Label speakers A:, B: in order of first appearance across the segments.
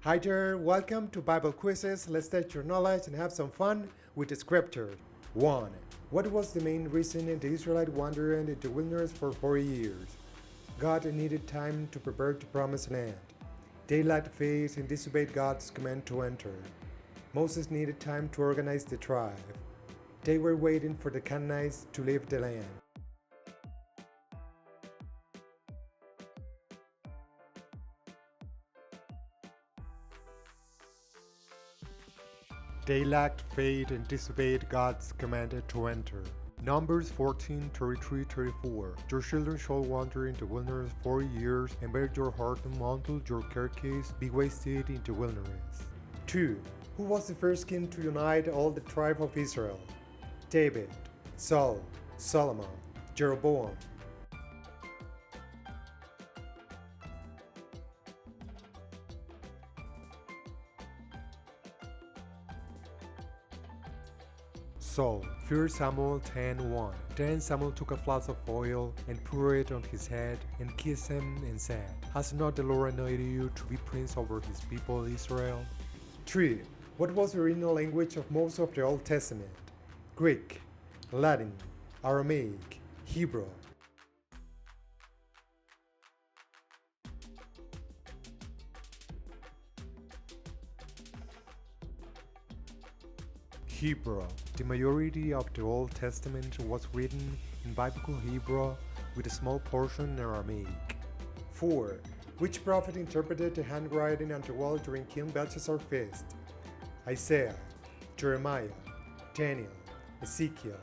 A: Hi there, welcome to Bible Quizzes. Let's test your knowledge and have some fun with the scripture. 1. What was the main reason the Israelites wandered in the wilderness for 40 years? God needed time to prepare the promised land. They lacked faith and disobeyed God's command to enter. Moses needed time to organize the tribe. They were waiting for the Canaanites to leave the land. They lacked faith and disobeyed God's command to enter. Numbers 14:33-34. Your children shall wander in the wilderness 40 years, and bear your heart until your carcass be wasted in the wilderness. 2. Who was the first king to unite all the tribe of Israel? David, Saul, Solomon, Jeroboam. Saul, 1 Samuel 10:1. Then Samuel took a flask of oil and poured it on his head and kissed him and said, Has not the Lord anointed you to be prince over his people Israel? 3. What was the original language of most of the Old Testament? Greek, Latin, Aramaic, Hebrew. Hebrew. The majority of the Old Testament was written in Biblical Hebrew with a small portion in Aramaic. 4. Which prophet interpreted the handwriting on the wall during King Belshazzar's feast? Isaiah, Jeremiah, Daniel, Ezekiel.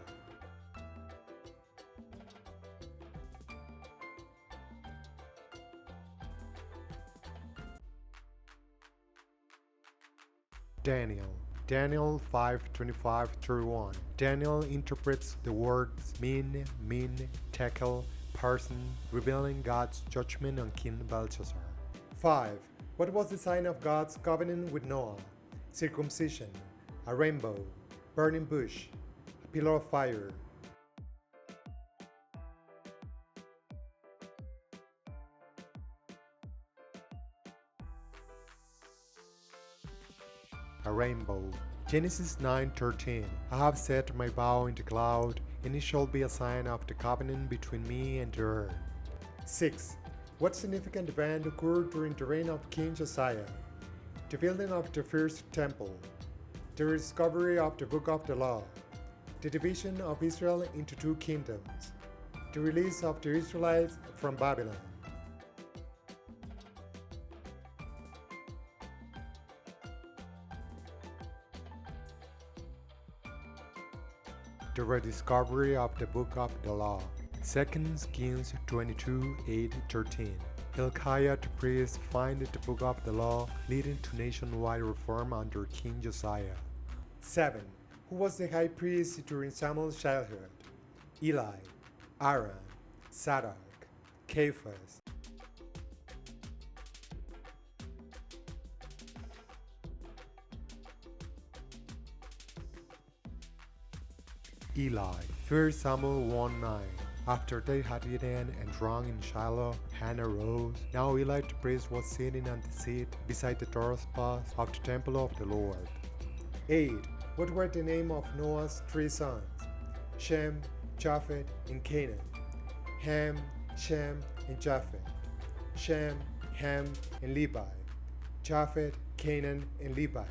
A: Daniel. Daniel 5:25-31. Daniel interprets the words min, tekel, person, revealing God's judgment on King Belshazzar. 5. What was the sign of God's covenant with Noah? Circumcision, a rainbow, burning bush, a pillar of fire. A rainbow. Genesis 9:13. I have set my bow in the cloud, and it shall be a sign of the covenant between me and the earth. 6. What significant event occurred during the reign of King Josiah? The building of the first temple, the rediscovery of the Book of the Law, the division of Israel into two kingdoms, the release of the Israelites from Babylon. The rediscovery of the Book of the Law. 2 Kings 22:8-13. Hilkiah the priest found the Book of the Law, leading to nationwide reform under King Josiah. 7. Who was the high priest during Samuel's childhood? Eli, Aaron, Zadok, Caiaphas. Eli, 1 Samuel 1:9. After they had eaten and drunk in Shiloh, Hannah rose. Now Eli the priest was sitting on the seat beside the doorpost of the temple of the Lord. 8. What were the names of Noah's three sons? Shem, Japheth, and Canaan. Ham, Shem, and Japheth. Shem, Ham, and Levi. Japheth, Canaan, and Levi.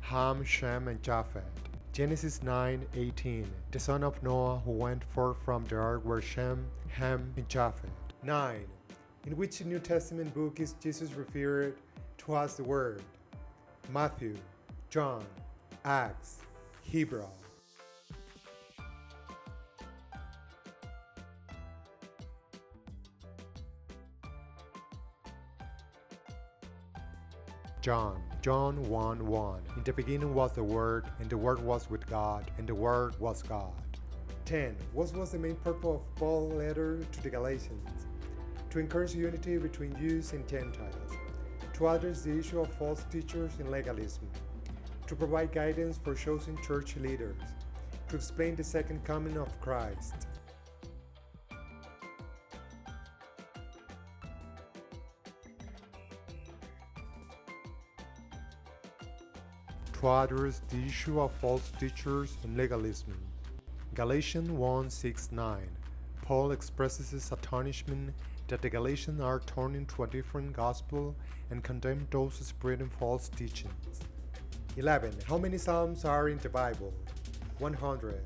A: Ham, Shem, and Japheth. Genesis 9:18. The son of Noah who went forth from the ark were Shem, Ham, and Japheth. 9. In which New Testament book is Jesus referred to as the Word? Matthew, John, Acts, Hebrew. John 1:1. In the beginning was the Word, and the Word was with God, and the Word was God. 10. What was the main purpose of Paul's letter to the Galatians? To encourage unity between Jews and Gentiles, to address the issue of false teachers and legalism, to provide guidance for chosen church leaders, to explain the second coming of Christ. To address the issue of false teachers and legalism. Galatians 1:6-9. Paul expresses his astonishment that the Galatians are turning to a different gospel and condemn those spreading false teachings. 11. How many Psalms are in the Bible? 100,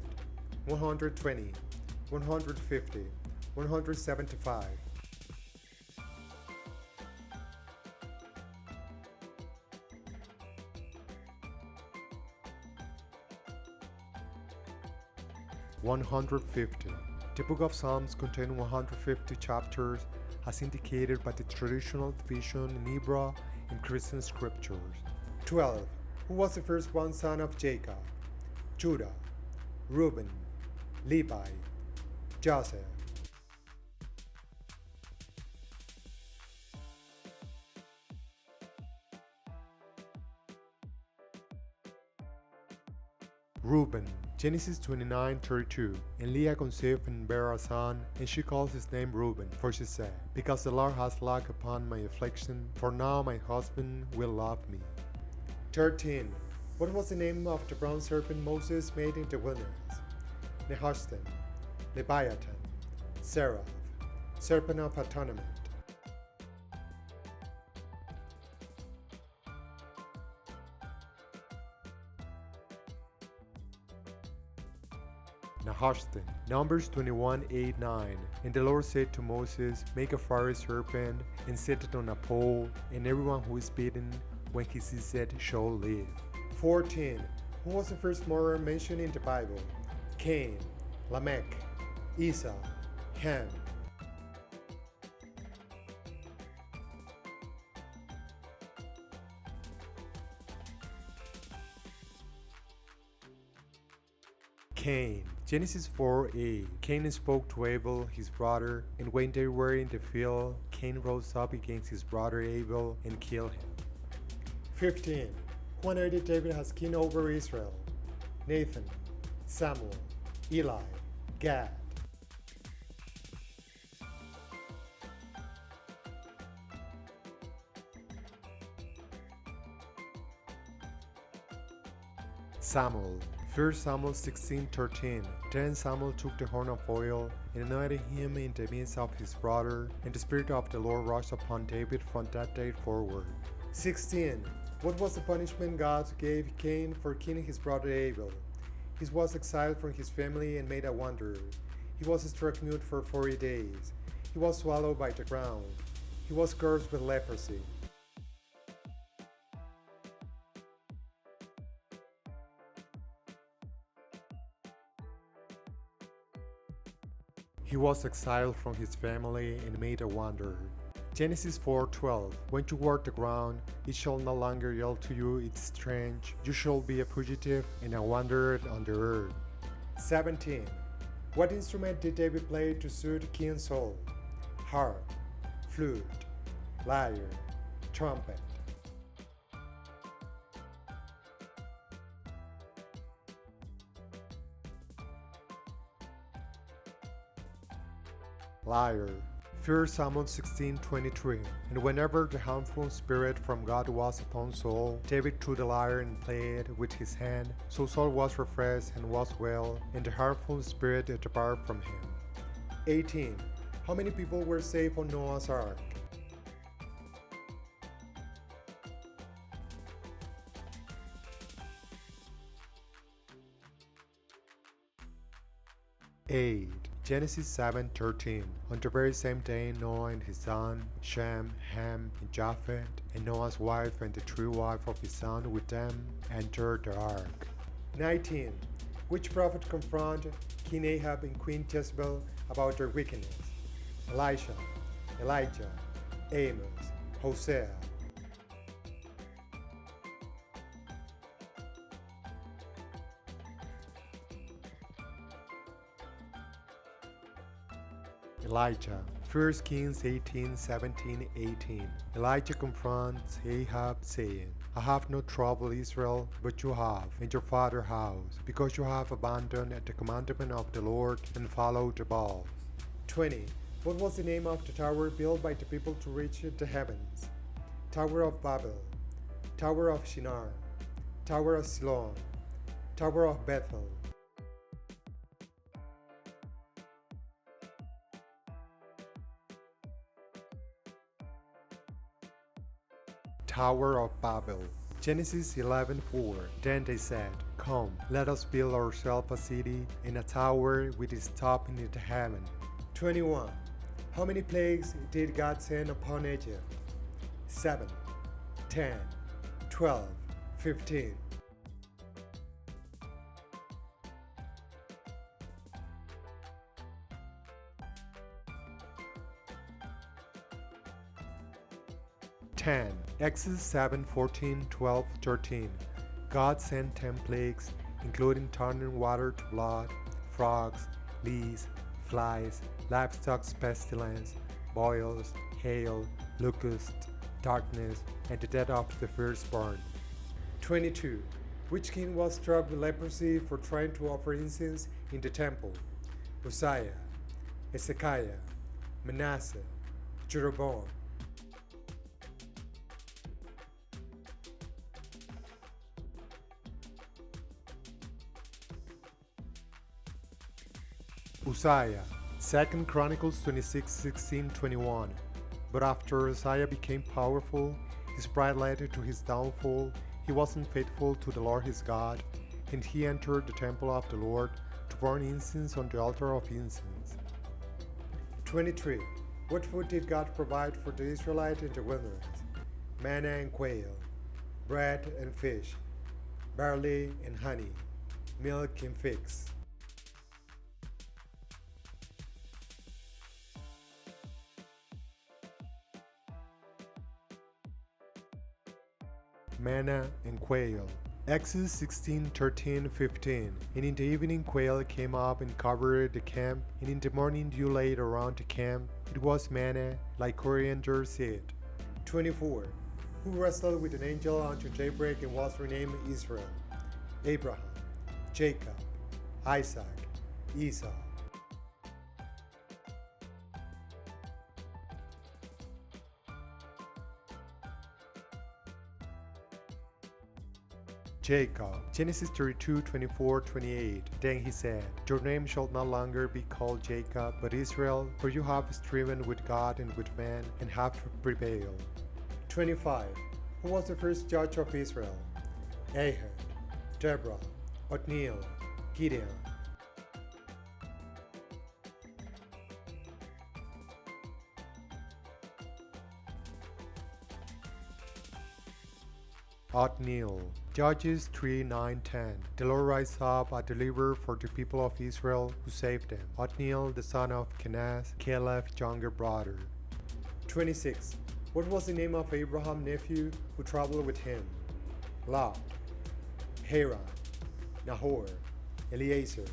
A: 120, 150, 175. (150). The book of Psalms contains 150 chapters as indicated by the traditional division in Hebrew in Christian scriptures. 12. Who was the firstborn son of Jacob? Judah, Reuben, Levi, Joseph. Reuben, Genesis 29:32. And Leah conceived and bare a son, and she called his name Reuben, for she said, Because the Lord has looked upon my affliction, for now my husband will love me. 13. What was the name of the bronze serpent Moses made in the wilderness? Nehushtan, Leviathan, Seraph, serpent of atonement. Nehushtan. Numbers 21:8-9. And the Lord said to Moses, Make a fiery serpent, and set it on a pole, and everyone who is bitten, when he sees it, shall live. 14. Who was the first martyr mentioned in the Bible? Cain, Lamech, Esau, Ham. Cain. Genesis 4:8. Cain spoke to Abel, his brother, and when they were in the field, Cain rose up against his brother Abel and killed him. 15. Who anointed David as king over Israel? Nathan, Samuel, Eli, Gad. Samuel. 1 Samuel 16:13. Then Samuel took the horn of oil and anointed him in the midst of his brother, and the Spirit of the Lord rushed upon David from that day forward. 16. What was the punishment God gave Cain for killing his brother Abel? He was exiled from his family and made a wanderer. He was struck mute for 40 days. He was swallowed by the ground. He was cursed with leprosy. He was exiled from his family and made a wanderer. Genesis 4:12. When you work the ground, it shall no longer yield to you its strength. You shall be a fugitive and a wanderer on the earth. 17. What instrument did David play to suit King Saul? Harp, flute, lyre, trumpet. Lyre. 1 Samuel 16:23. And whenever the harmful spirit from God was upon Saul, David took the lyre and played with his hand. So Saul was refreshed and was well, and the harmful spirit departed from him. 18. How many people were saved on Noah's Ark? Eight. Genesis 7:13. On the very same day, Noah and his son, Shem, Ham, and Japheth, and Noah's wife and the three wives of his son with them, entered the ark. 19. Which prophet confronted King Ahab and Queen Jezebel about their wickedness? Elisha, Elijah, Amos, Hosea. Elijah. 1 Kings 18:17-18. Elijah confronts Ahab, saying, I have no trouble, Israel, but you have, and your father's house, because you have abandoned the commandment of the Lord and followed the Baals. 20. What was the name of the tower built by the people to reach the heavens? Tower of Babel, Tower of Shinar, Tower of Siloam, Tower of Bethel. Tower of Babel. Genesis 11:4. Then they said, Come, let us build ourselves a city and a tower with its top in the heaven. 21. How many plagues did God send upon Egypt? 7, 10, 12, 15. Exodus 7, 14, 12, 13. God sent 10 plagues, including turning water to blood, frogs, fleas, flies, livestock pestilence, boils, hail, locusts, darkness, and the death of the firstborn. 22. Which king was struck with leprosy for trying to offer incense in the temple? Uzziah, Hezekiah, Manasseh, Jeroboam. Uzziah, 2 Chronicles 26:16-21. But after Uzziah became powerful, his pride led to his downfall. He wasn't faithful to the Lord his God, and he entered the temple of the Lord to burn incense on the altar of incense. 23. What food did God provide for the Israelites in the wilderness? Manna and quail, bread and fish, barley and honey, milk and figs. Manna and quail. Exodus 16:13-15. And in the evening quail came up and covered the camp, and in the morning dew laid around the camp. It was manna, like coriander seed. 24. Who wrestled with an angel until daybreak and was renamed Israel? Abraham, Jacob, Isaac, Esau. Jacob. Genesis 32:24-28. Then he said, Your name shall no longer be called Jacob, but Israel, for you have striven with God and with man, and have prevailed. 25. Who was the first judge of Israel? Ehud, Deborah, Othniel, Gideon. Othniel. Judges 3:9-10. The Lord rise up a deliverer for the people of Israel who saved them. Othniel, the son of Kenaz, Caleb's younger brother. 26. What was the name of Abraham's nephew who traveled with him? Lot, Haran, Nahor, Eliezer.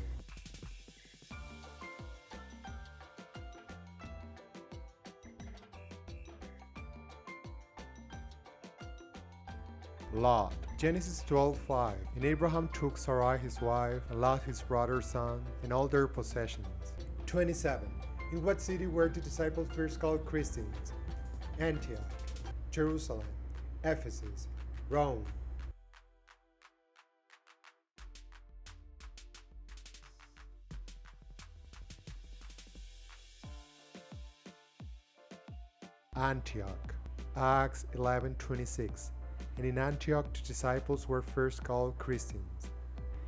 A: Lot. Genesis 12:5. And Abraham took Sarai his wife, and Lot his brother's son, and all their possessions. 27. In what city were the disciples first called Christians? Antioch, Jerusalem, Ephesus, Rome. Antioch. Acts 11:26. And in Antioch the disciples were first called Christians.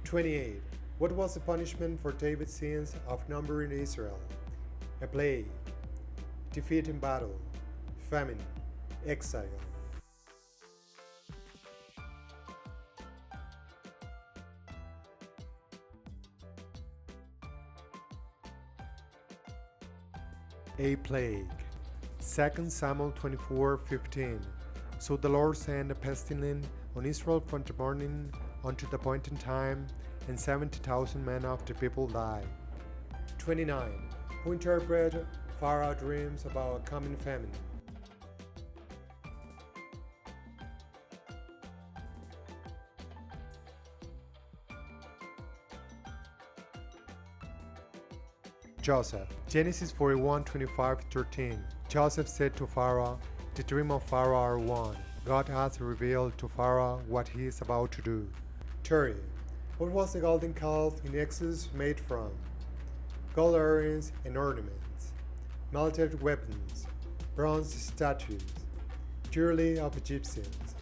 A: 28. What was the punishment for David's sins of numbering Israel? A plague, defeat in battle, famine, exile. A plague. 2 Samuel 24:15. So the Lord sent a pestilence on Israel from the morning unto the appointed time, and 70,000 men of the people died. 29. Who interpret Pharaoh's dreams about a coming famine? Joseph. Genesis 41:25-13. Joseph said to Pharaoh, "The dream of Pharaoh are one. God has revealed to Pharaoh what he is about to do." Terry. What was the golden calf in Exodus made from? Gold earrings and ornaments, melted weapons, bronze statues, jewelry of Egyptians.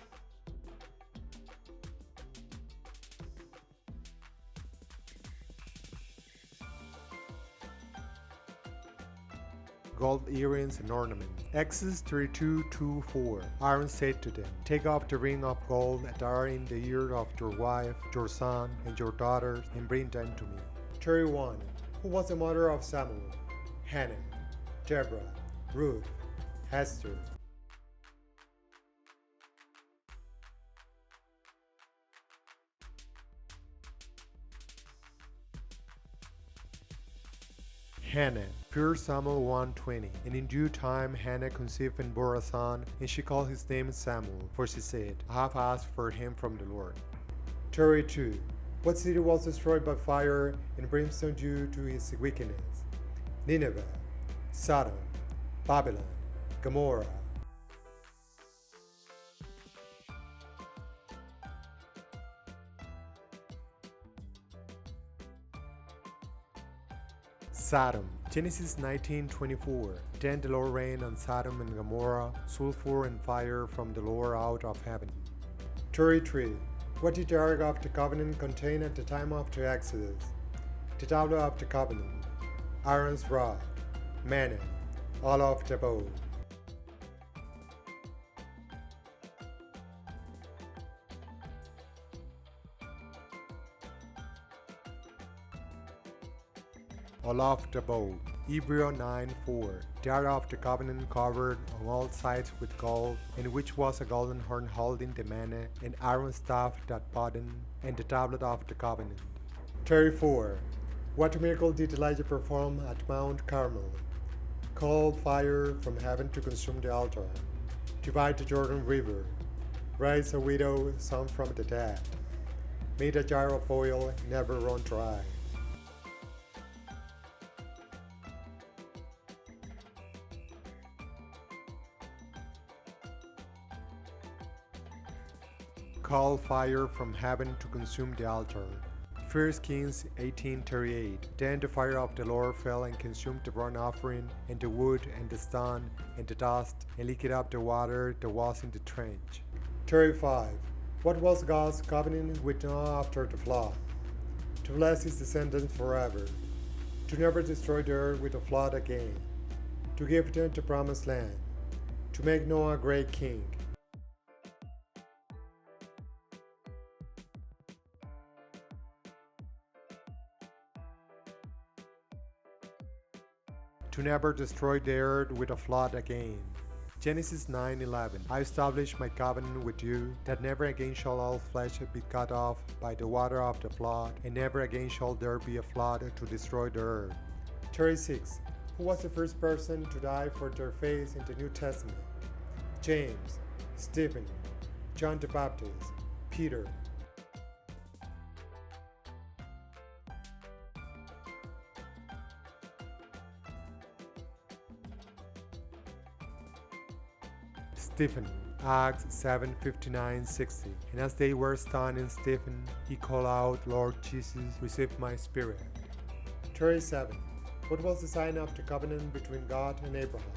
A: Gold earrings and ornaments. Exodus 32:2-4. Aaron said to them, "Take off the ring of gold that are in the ear of your wife, your son, and your daughters, and bring them to me." 31. Who was the mother of Samuel? Hannah, Deborah, Ruth, Esther. Hannah. 1 Samuel 1:20. And in due time Hannah conceived and bore a son, and she called his name Samuel, for she said, "I have asked for him from the Lord." 32. What city was destroyed by fire and brimstone due to its wickedness? Nineveh, Sodom, Babylon, Gomorrah. Sodom. Genesis 19:24. Then the Lord rained on Sodom and Gomorrah sulfur and fire from the Lord out of heaven. 33. What did the Ark of the Covenant contain at the time of the Exodus? The tablet of the covenant, Aaron's rod, manna, all of the bow. All of the bow. Hebrew 9:4. The Ark of the Covenant covered on all sides with gold, in which was a golden horn holding the manna, and Aaron's staff that budded, and the tablet of the covenant. 34. What miracle did Elijah perform at Mount Carmel? Called fire from heaven to consume the altar, divide the Jordan River, raise a widow son from the dead, made a jar of oil never run dry. Call fire from heaven to consume the altar. 1 Kings 18:38. Then the fire of the Lord fell and consumed the burnt offering, and the wood, and the stone, and the dust, and licked up the water that was in the trench. 35. What was God's covenant with Noah after the flood? To bless his descendants forever, to never destroy the earth with a flood again, to give them the promised land, to make Noah a great king. To never destroy the earth with a flood again. Genesis 9:11. I establish my covenant with you, that never again shall all flesh be cut off by the water of the flood, and never again shall there be a flood to destroy the earth. 36. Who was the first person to die for their faith in the New Testament? James, Stephen, John the Baptist, Peter. Stephen, Acts 7:59-60. And as they were stoning Stephen, he called out, "Lord Jesus, receive my spirit." 37. What was the sign of the covenant between God and Abraham?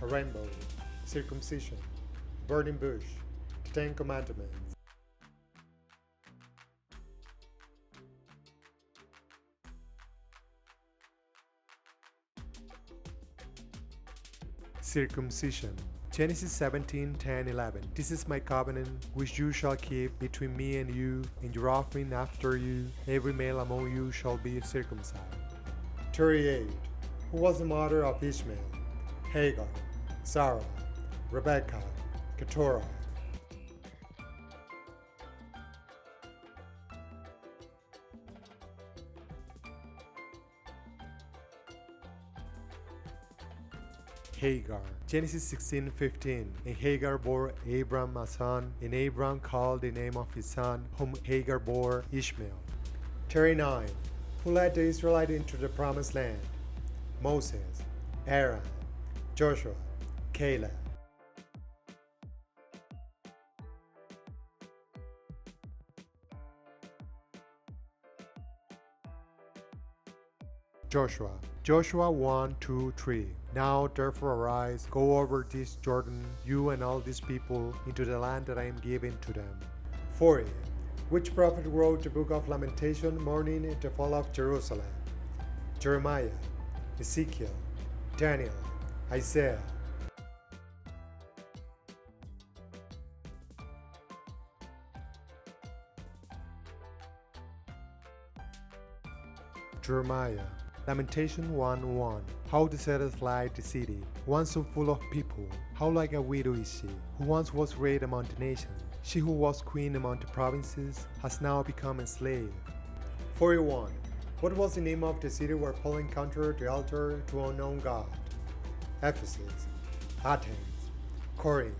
A: A rainbow, circumcision, burning bush, the Ten Commandments. Circumcision. Genesis 17:10-11. This is my covenant which you shall keep between me and you, and your offspring after you. Every male among you shall be circumcised. 38. Who was the mother of Ishmael? Hagar, Sarah, Rebekah, Keturah. Hagar. Genesis 16:15. And Hagar bore Abram a son, and Abram called the name of his son, whom Hagar bore, Ishmael. 39. Who led the Israelites into the promised land? Moses, Aaron, Joshua, Caleb. Joshua 1, 2, 3. Now therefore arise, go over this Jordan, you and all these people, into the land that I am giving to them. 40. Which prophet wrote the book of Lamentation, mourning at the fall of Jerusalem? Jeremiah, Ezekiel, Daniel, Isaiah. Jeremiah. Lamentation 1:1. How deserted lies the city, once so full of people. How like a widow is she, who once was great among the nations. She who was queen among the provinces has now become a slave. 41. What was the name of the city where Paul encountered the altar to unknown God? Ephesus, Athens, Corinth,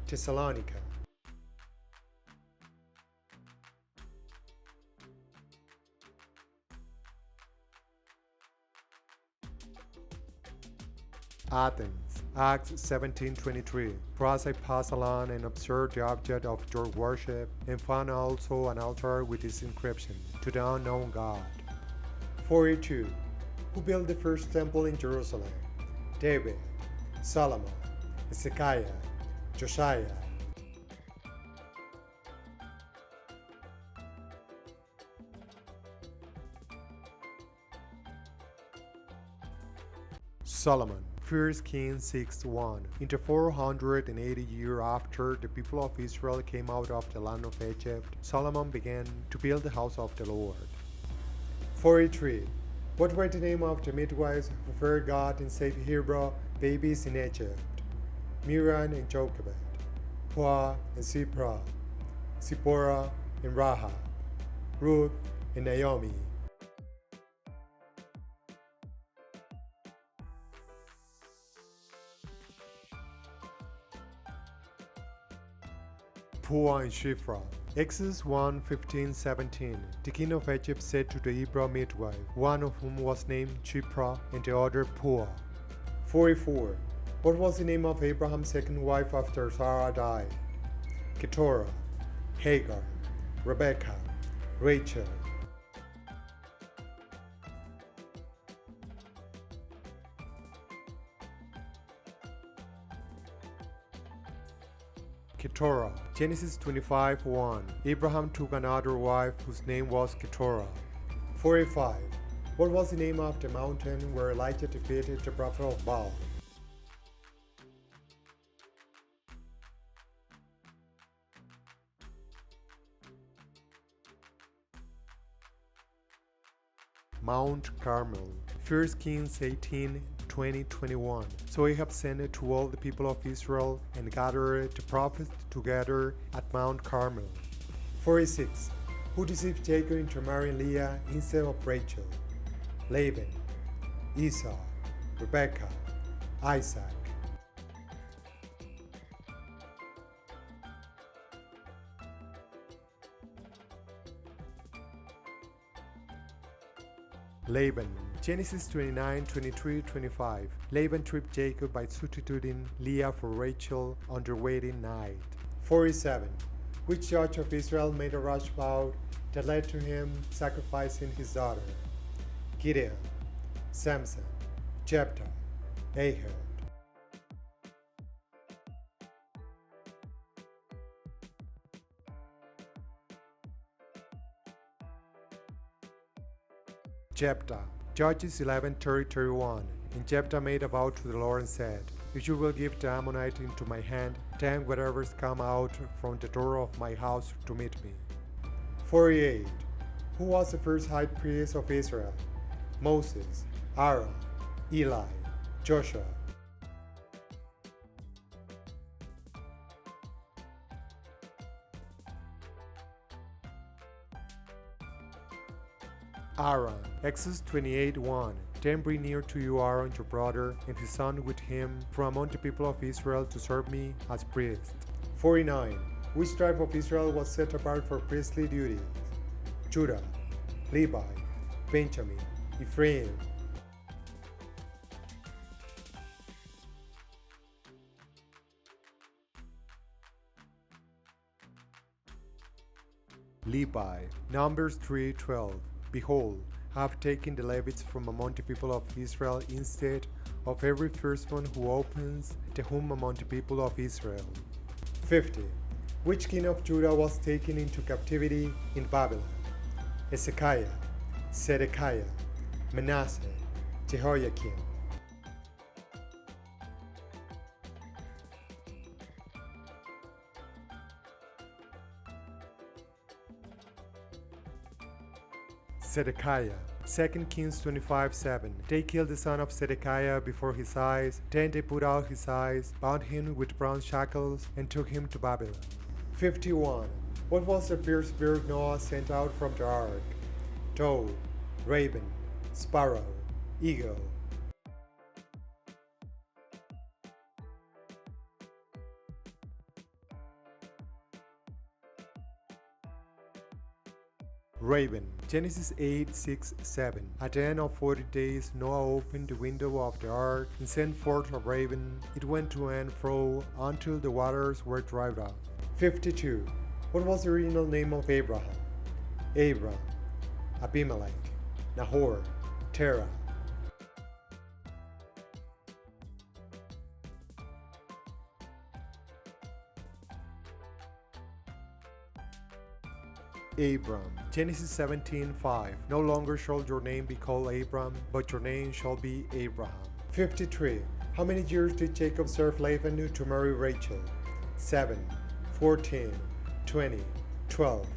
A: Thessalonica. Athens, Acts 17:23. For as I passed along and observed the object of your worship, and found also an altar with this inscription, to the unknown God. 42. Who built the first temple in Jerusalem? David, Solomon, Hezekiah, Josiah. Solomon. 1 Kings 6:1. In the 480 year after the people of Israel came out of the land of Egypt, Solomon began to build the house of the Lord. 43. What were the name of the midwives who feared God and saved Hebrew babies in Egypt? Miriam and Jochebed, Puah and Zipporah, Zipporah and Rahab, Ruth and Naomi. Puah and Shiphrah. Exodus 1:15-17. The king of Egypt said to the Hebrew midwife, one of whom was named Shiphrah and the other Puah. 44. What was the name of Abraham's second wife after Sarah died? Keturah, Hagar, Rebekah, Rachel. Keturah. Genesis 25:1. Abraham took another wife whose name was Keturah. 45. What was the name of the mountain where Elijah defeated the prophet of Baal? Mount Carmel. 1 Kings 18:20-21. So Ahab sent to all the people of Israel and gathered the prophets together at Mount Carmel. 46. Who deceived Jacob into marrying Leah instead of Rachel? Laban, Esau, Rebekah, Isaac. Laban. Genesis 29:23-25. Laban tricked Jacob by substituting Leah for Rachel on their wedding night. 47. Which judge of Israel made a rash vow that led to him sacrificing his daughter? Gideon, Samson, Jephthah, Ahab. Jephthah. Judges 11:30-31. And Jephthah made a vow to the Lord and said, if you will give the Ammonite into my hand, then whatever's come out from the door of my house to meet me. 48. Who was the first high priest of Israel? Moses, Aaron, Eli, Joshua. Aaron. Exodus 28:1. Then bring near to you Aaron your brother and his son with him from among the people of Israel to serve me as priest. 49. Which tribe of Israel was set apart for priestly duties? Judah, Levi, Benjamin, Ephraim. Levi. Numbers 3:12. Behold, I have taken the Levites from among the people of Israel instead of every firstborn who opens the womb among the people of Israel. 50. Which king of Judah was taken into captivity in Babylon? Hezekiah, Zedekiah, Manasseh, Jehoiakim. Zedekiah. 2 Kings 25:7. They killed the son of Zedekiah before his eyes. Then they put out his eyes, bound him with bronze shackles, and took him to Babylon. 51. What was the first bird Noah sent out from the ark? Dove, raven, sparrow, eagle. Raven. Genesis 8:6-7. At the end of 40 days, Noah opened the window of the ark and sent forth a raven. It went to and fro until the waters were dried up. 52. What was the original name of Abraham? Abram, Abimelech, Nahor, Terah. Abram. Genesis 17:5. No longer shall your name be called Abram, but your name shall be Abraham. 53. How many years did Jacob serve Laban to marry Rachel? 7, 14, 20, 12.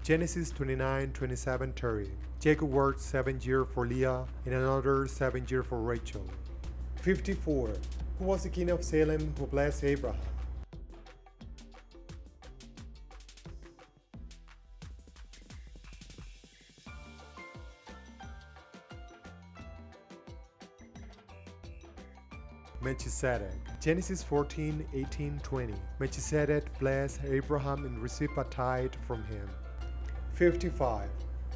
A: Genesis 29:27-30. Jacob worked 7 years for Leah and another 7 years for Rachel. 54. Who was the king of Salem who blessed Abraham? Melchizedek. Genesis 14:18-20. Melchizedek blessed Abraham and received a tithe from him. 55.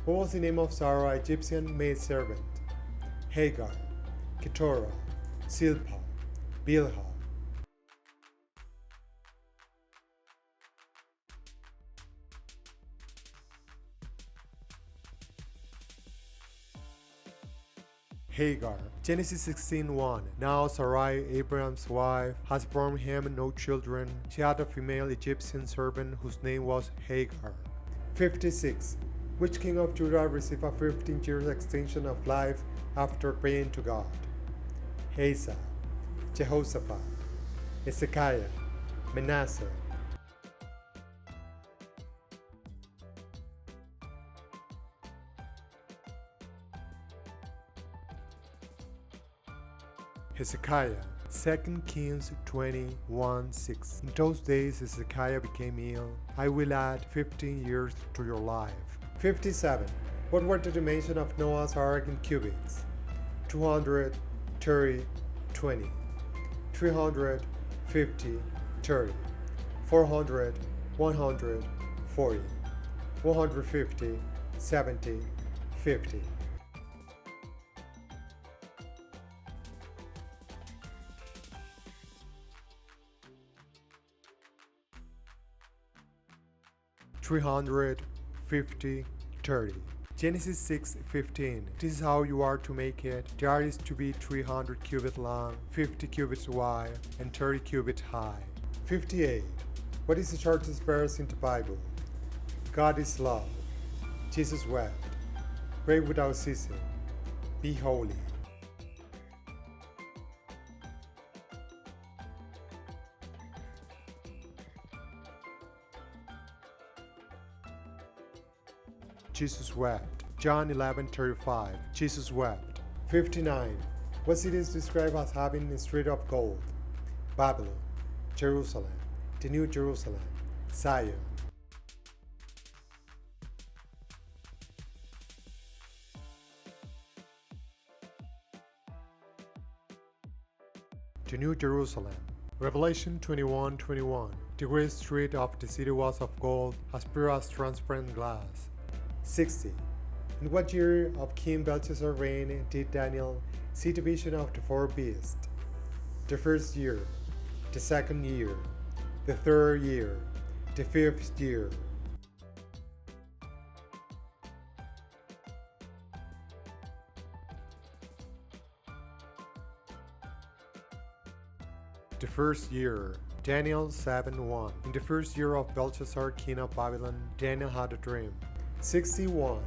A: What was the name of Sarah, Egyptian maidservant? Hagar, Keturah, Zilpah, Bilhah. 'Hagar. Genesis 16:1. Now Sarai, Abraham's wife, has borne him no children. She had a female Egyptian servant whose name was Hagar. 56. Which king of Judah received a 15-year extension of life after praying to God? Asa, Jehoshaphat, Hezekiah, Manasseh. Hezekiah. 2 Kings 21:6. In those days Hezekiah became ill. I will add 15 years to your life. 57. What were the dimensions of Noah's ark in cubits? 230, 20. 350, 30. 400, 100, 40. 150, 70, 50. 350, 30. Genesis 6:15. This is how you are to make it. The ark is to be 300 cubits long, 50 cubits wide, and 30 cubits high. 58. What is the shortest verse in the Bible? God is love. Jesus wept. Pray without ceasing. Be holy. Jesus wept. John 11:35. Jesus wept. 59. What city is described as having a street of gold? Babylon, Jerusalem, the New Jerusalem, Zion. The New Jerusalem. Revelation 21:21. The great street of the city was of gold, as pure as transparent glass. 60. In what year of King Belshazzar's reign did Daniel see the vision of the four beasts? The first year, the second year, the third year, the fifth year. The first year, Daniel 7:1. In the first year of Belshazzar, king of Babylon, Daniel had a dream. 61.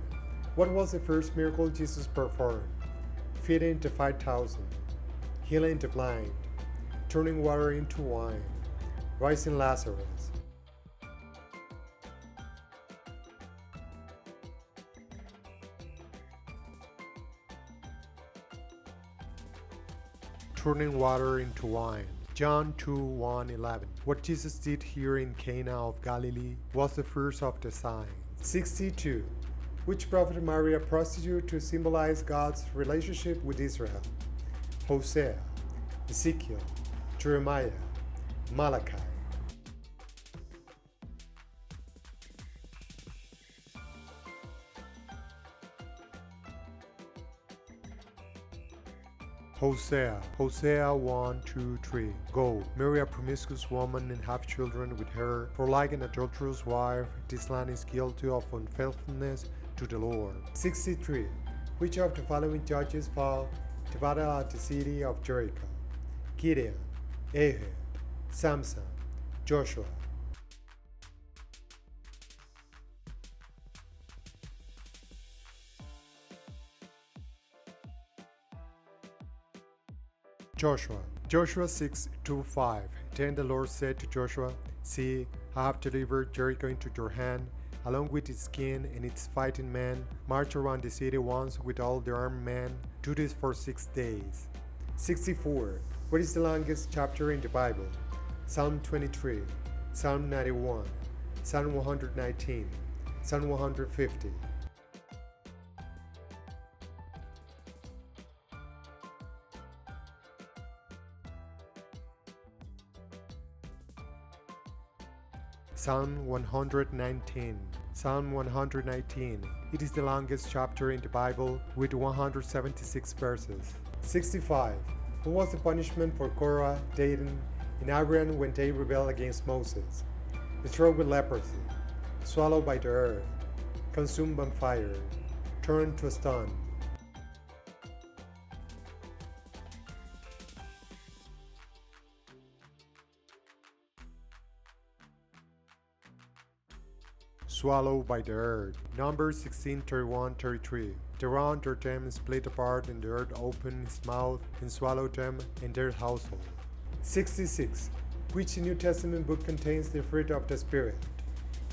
A: What was the first miracle Jesus performed? Feeding the 5,000, healing the blind, turning water into wine, raising Lazarus. Turning water into wine. John 2:1-11. What Jesus did here in Cana of Galilee was the first of the signs. 62. Which prophet married a prostitute to symbolize God's relationship with Israel? Hosea, Ezekiel, Jeremiah, Malachi. Hosea 1-2-3. Go, marry a promiscuous woman and have children with her, for like an adulterous wife, this land is guilty of unfaithfulness to the Lord. 63. Which of the following judges fought the battle at the city of Jericho? Gideon, Ehud, Samson, Joshua. Joshua 6:2-5. Then the Lord said to Joshua, See, I have delivered Jericho into your hand, along with its king and its fighting men. March around the city once with all the armed men. Do this for 6 days. 64. What is the longest chapter in the Bible? Psalm 23, Psalm 91, Psalm 119, Psalm 150. Psalm 119. Psalm 119. It is the longest chapter in the Bible with 176 verses. 65. What was the punishment for Korah, Dathan, and Abiram when they rebelled against Moses? Struck with leprosy, swallowed by the earth, consumed by fire, turned to a stone. Swallowed by the earth. Numbers 16:31-33. The round their them split apart, and the earth opened its mouth and swallowed them and their household. 66. Which New Testament book contains the fruit of the Spirit?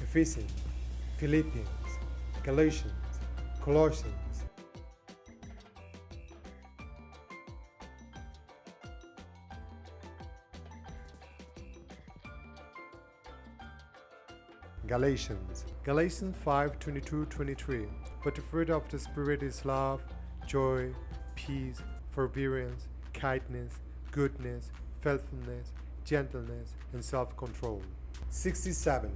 A: Ephesians, Philippians, Galatians, Colossians. Galatians 5:22-23. But the fruit of the Spirit is love, joy, peace, forbearance, kindness, goodness, faithfulness, gentleness, and self-control. 67.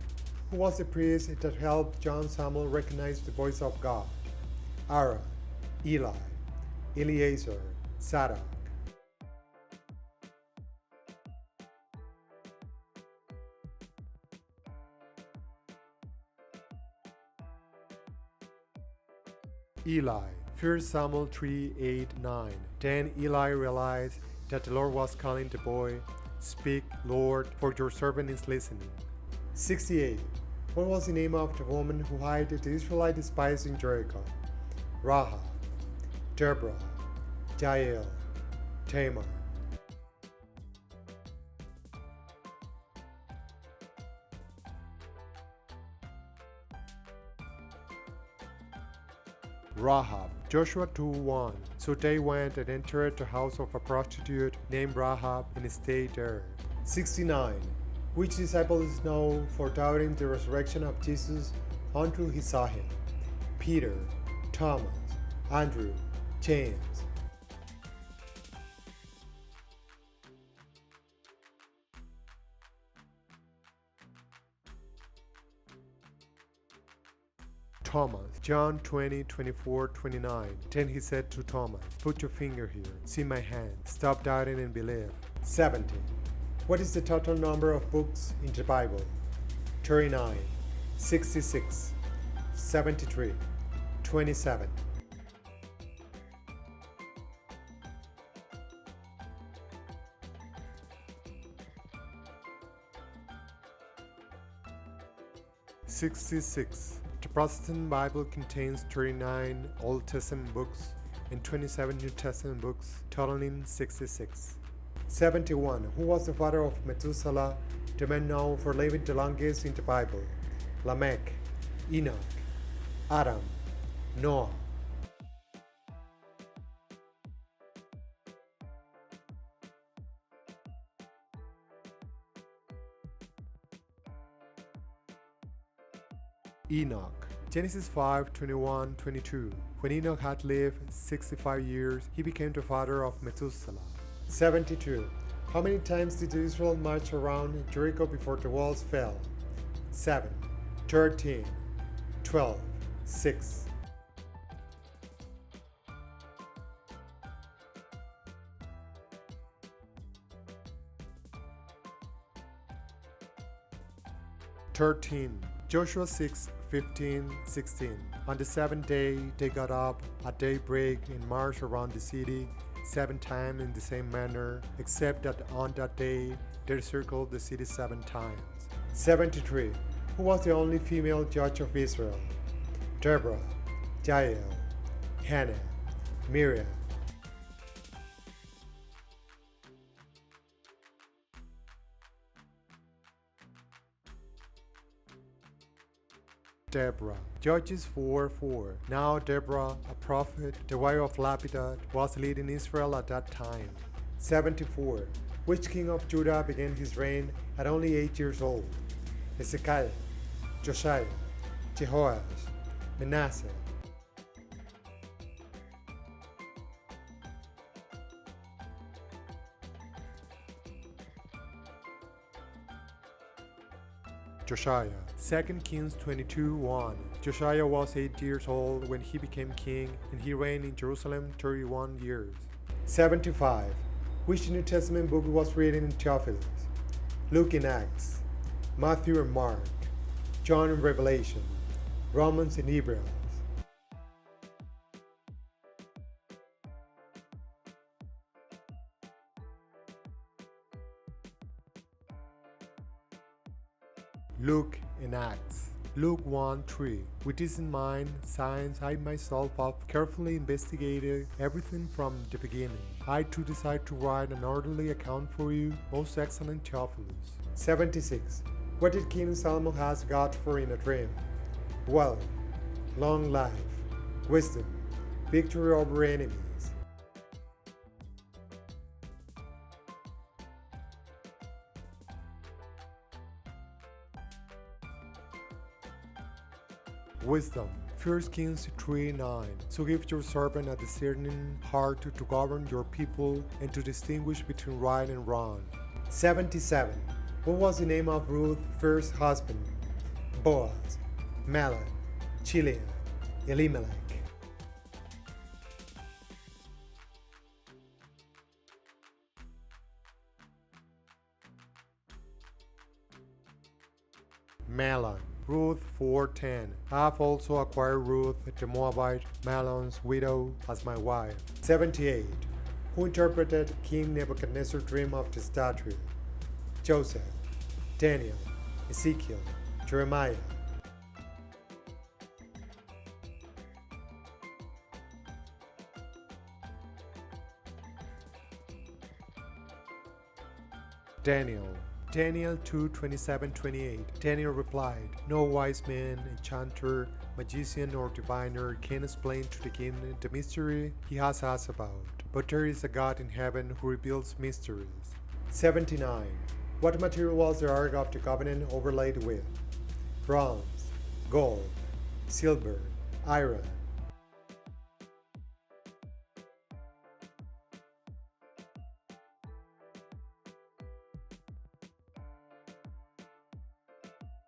A: Who was the priest that helped John Samuel recognize the voice of God? Aaron, Eli, Eleazar, Zadok. Eli. 1 Samuel 3:8-9. Then Eli realized that the Lord was calling the boy. Speak, Lord, for your servant is listening. 68. What was the name of the woman who hid the Israelite spies in Jericho? Rahab, Deborah, Jael, Tamar. Rahab. Joshua 2:1. So they went and entered the house of a prostitute named Rahab and stayed there. 69. Which disciple is known for doubting the resurrection of Jesus until he saw him? Peter, Thomas, Andrew, James. Thomas. John 20:24-29. Then he said to Thomas, "Put your finger here. See my hand. Stop doubting and believe." 70. What is the total number of books in the Bible? 39, 66, 73, 27. 66. The Protestant Bible contains 39 Old Testament books and 27 New Testament books, totaling 66. 71. Who was the father of Methuselah, the man known for living the longest in the Bible? Lamech, Enoch, Adam, Noah. 'Enoch. Genesis 5:21-22. When Enoch had lived 65 years, he became the father of Methuselah. 72. How many times did Israel march around Jericho before the walls fell? 7, 13, 12, 6. 13. Joshua 6:15-16. On the seventh day they got up at daybreak and marched around the city 7 times in the same manner, except that on that day they circled the city 7 times. 73. Who was the only female judge of Israel? Deborah, Jael, Hannah, Miriam. 'Deborah. Judges 4:4. Now Deborah, a prophet, the wife of Lapidat, was leading Israel at that time. 74. Which king of Judah began his reign at only 8 years old? Hezekiah, Josiah, Jehoash, Manasseh. 'Josiah. 2 Kings 22:1. Josiah was 8 years old when he became king, and he reigned in Jerusalem 31 years. 75. Which New Testament book was written in Theophilus? Luke and Acts, Matthew and Mark, John and Revelation, Romans and Hebrews. 'Luke and Acts. Luke 1:3. With this in mind, since I myself have carefully investigated everything from the beginning, I too decide to write an orderly account for you, most excellent Theophilus. 76. What did King Solomon ask God for in a dream? Wealth, long life, wisdom, victory over enemies. 'Wisdom. 1 Kings 3:9. So give your servant a discerning heart to govern your people and to distinguish between right and wrong. 77. What was the name of Ruth's first husband? Boaz, Mahlon, Chilion, Elimelech. 'Mahlon. Ruth 4:10. I have also acquired Ruth the Moabite, Mahlon's widow, as my wife. 78. Who interpreted King Nebuchadnezzar's dream of the statue? Joseph, Daniel, Ezekiel, Jeremiah. 'Daniel. Daniel 2:27-28. Daniel replied, "No wise man, enchanter, magician, or diviner can explain to the king the mystery he has asked about, but there is a God in heaven who reveals mysteries." 79. What material was the Ark of the Covenant overlaid with? Bronze, gold, silver, iron.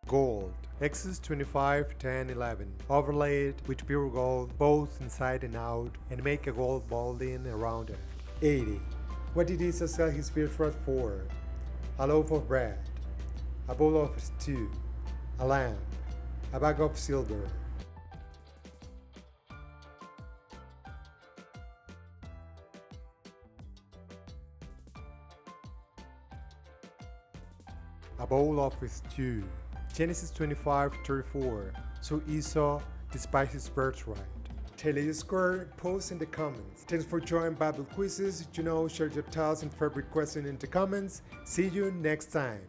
A: 'Gold. Exodus 25, 10, 11. Overlay it with pure gold, both inside and out, and make a gold balding around it. 80. What did Esau sell his birthright for? A loaf of bread, a bowl of stew, a lamb, a bag of silver. A bowl of stew. Genesis 25:34. So Esau despised his birthright. Tell your score, post in the comments. Thanks for joining Bible quizzes. Share your thoughts and favorite question in the comments. See you next time.